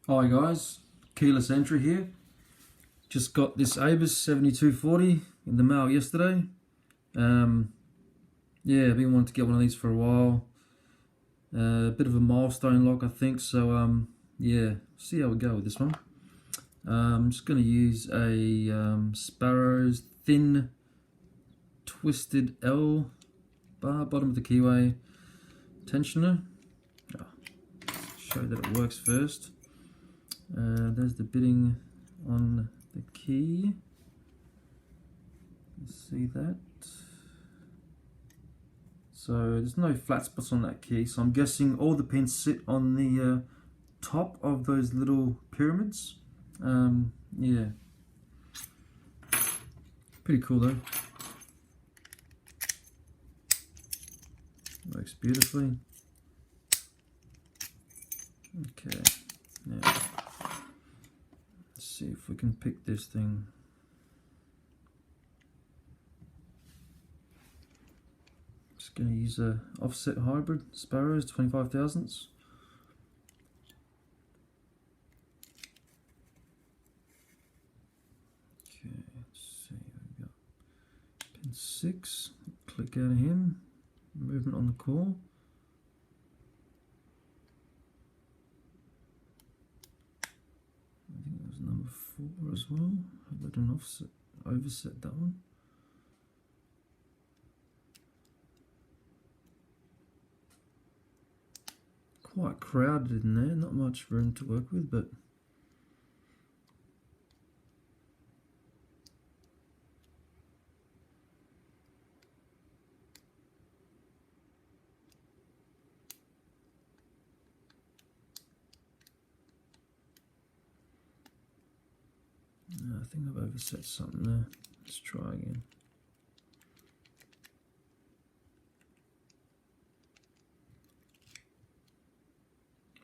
Hi guys, keyless entry here. Just got this ABUS 7240 in the mail yesterday. Yeah, I've been wanting to get one of these for a while. A bit of a milestone lock, I think. So yeah, see how we go with this one. I'm just going to use a Sparrow's thin twisted L bar, bottom of the keyway tensioner. Show that it works first. There's the bitting on the key. You see that? So there's no flat spots on that key, so I'm guessing all the pins sit on the top of those little pyramids. Yeah, pretty cool though. Works beautifully. Okay, now let's see if we can pick this thing. Just going to use a offset hybrid Sparrows 25 thousandths. Okay, let's see, we've got pin 6, click out of him, movement on the core. I think that was number 4 as well. I didn't overset that one. Quite crowded in there, not much room to work with, but I think I've overset something there. Let's try again.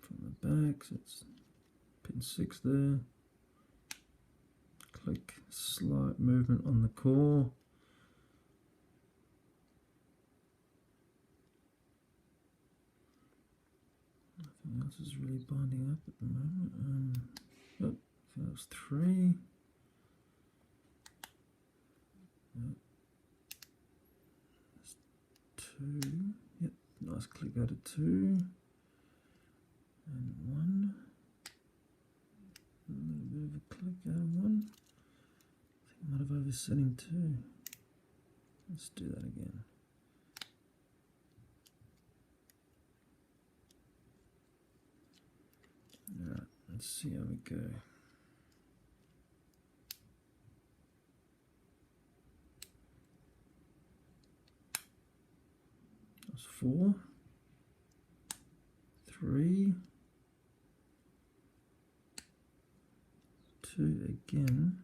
From the back, so it's pin 6 there. Click, slight movement on the core. Nothing else is really binding up at the moment. Oh, I think that was 3. That's 2. Yep, nice click out of 2. And 1. A little bit of a click out of 1. I think I might have overset him too. Let's do that again. Alright, let's see how we go. That's 4. 3. 2 again.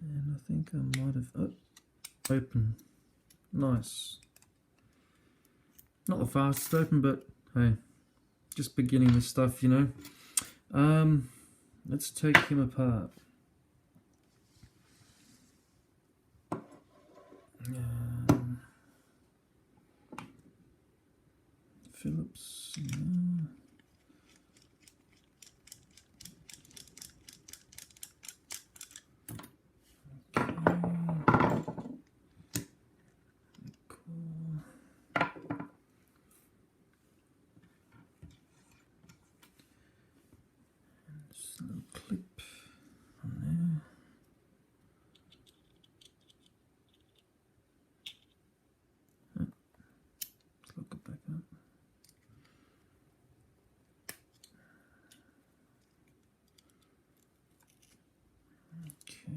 And I think I might have open. Nice. Not the fastest open, but hey, just beginning this stuff, you know. Let's take him apart. Phillips. Little clip on there. Let's look it back up. Okay.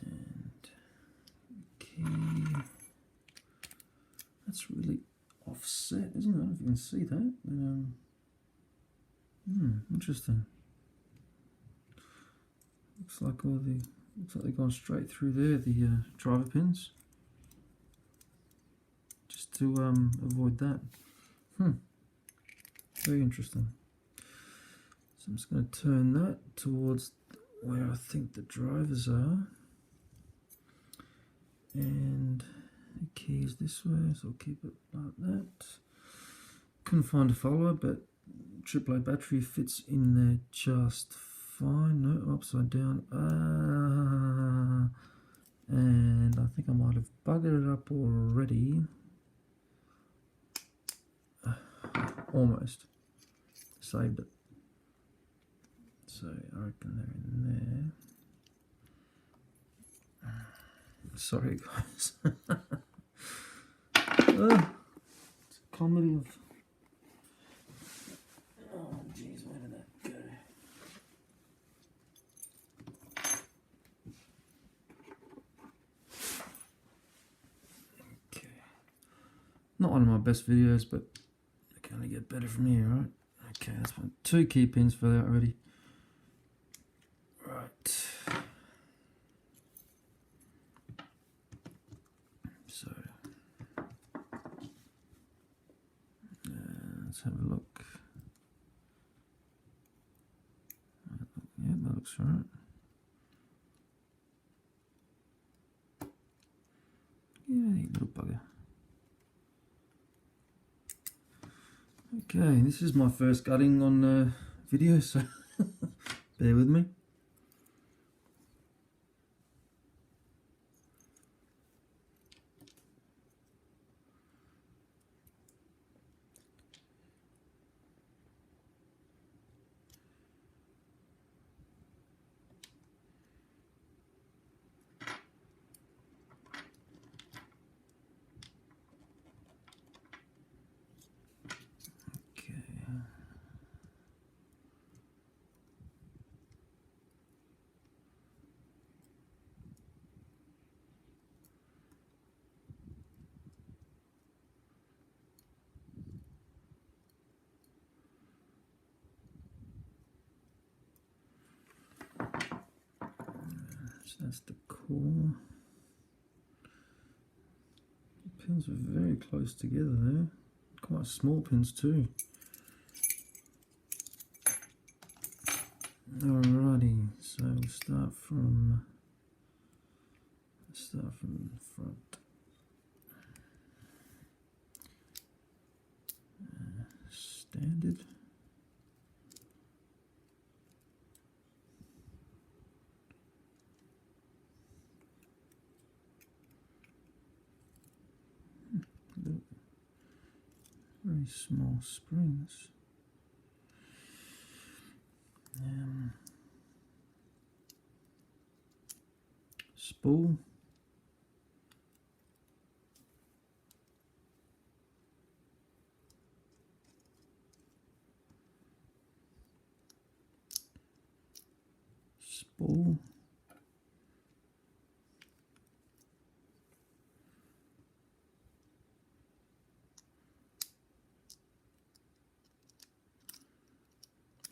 And key. That's really offset, isn't it? I don't know if you can see that. Interesting. Looks like they're going straight through there, the driver pins. Just to avoid that. Very interesting. So I'm just going to turn that towards where I think the drivers are. And the key is this way, so I'll keep it like that. couldn't find a follower, but AAA battery fits in there just fine. No, upside down. And I think I might have buggered it up already. Almost. Saved it. So I reckon they're in there. Sorry guys. It's a comedy of... Oh jeez, where did that go? Okay. Not one of my best videos, but I can only get better from here, right? Okay, that's one. 2 key pins for that already. Right. So let's have a look. Yeah, that looks right. Yeah, you little bugger. Okay, this is my first gutting on video, so bear with me. So that's the core. The pins are very close together there. Quite small pins too. Alrighty, so we'll start from front. Standard. Very small springs. Spool. Spool.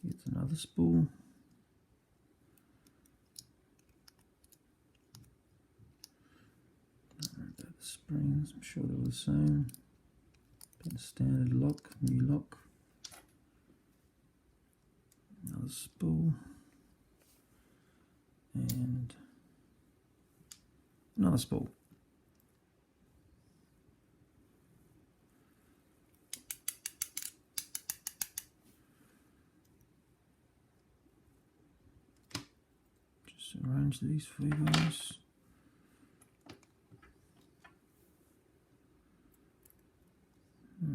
Here's another spool. The springs, I'm sure they're the same. Got a standard lock, new lock. Another spool. And another spool. Just arrange these for you guys. A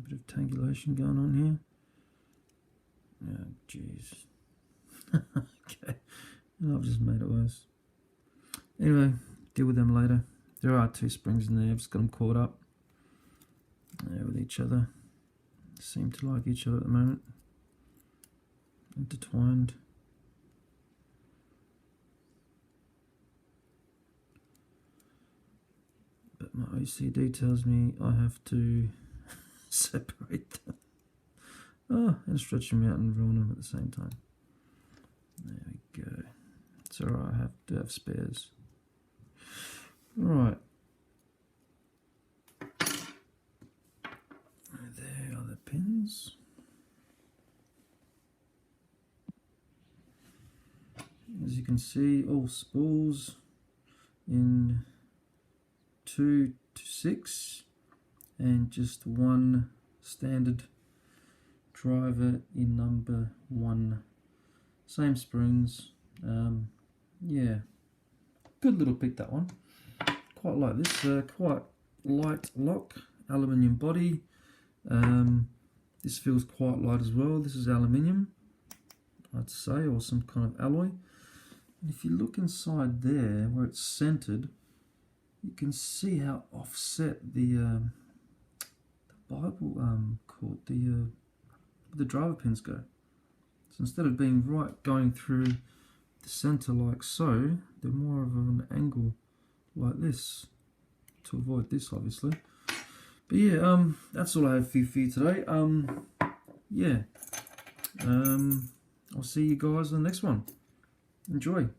bit of tangulation going on here. Oh, jeez. Okay, and I've just made it worse. Anyway, deal with them later. There are 2 springs in there. I've just got them caught up with each other. Seem to like each other at the moment. Intertwined. But my OCD tells me I have to separate them. Oh, and stretch them out and ruin them at the same time. There we go. It's alright, I do have spares. Right. There are the pins. As you can see, all spools in 2 to 6 and just 1 standard driver in number 1. Same springs. Yeah, good little pick, that one. Quite like this. Quite light lock, aluminium body. This feels quite light as well. This is aluminium, I'd say, or some kind of alloy. And if you look inside there where it's centered, you can see how offset the Bible cord, the driver pins go. So instead of being right going through the center like so, they're more of an angle like this, to avoid this obviously. But yeah, that's all I have for you today. Yeah, I'll see you guys in the next one. Enjoy.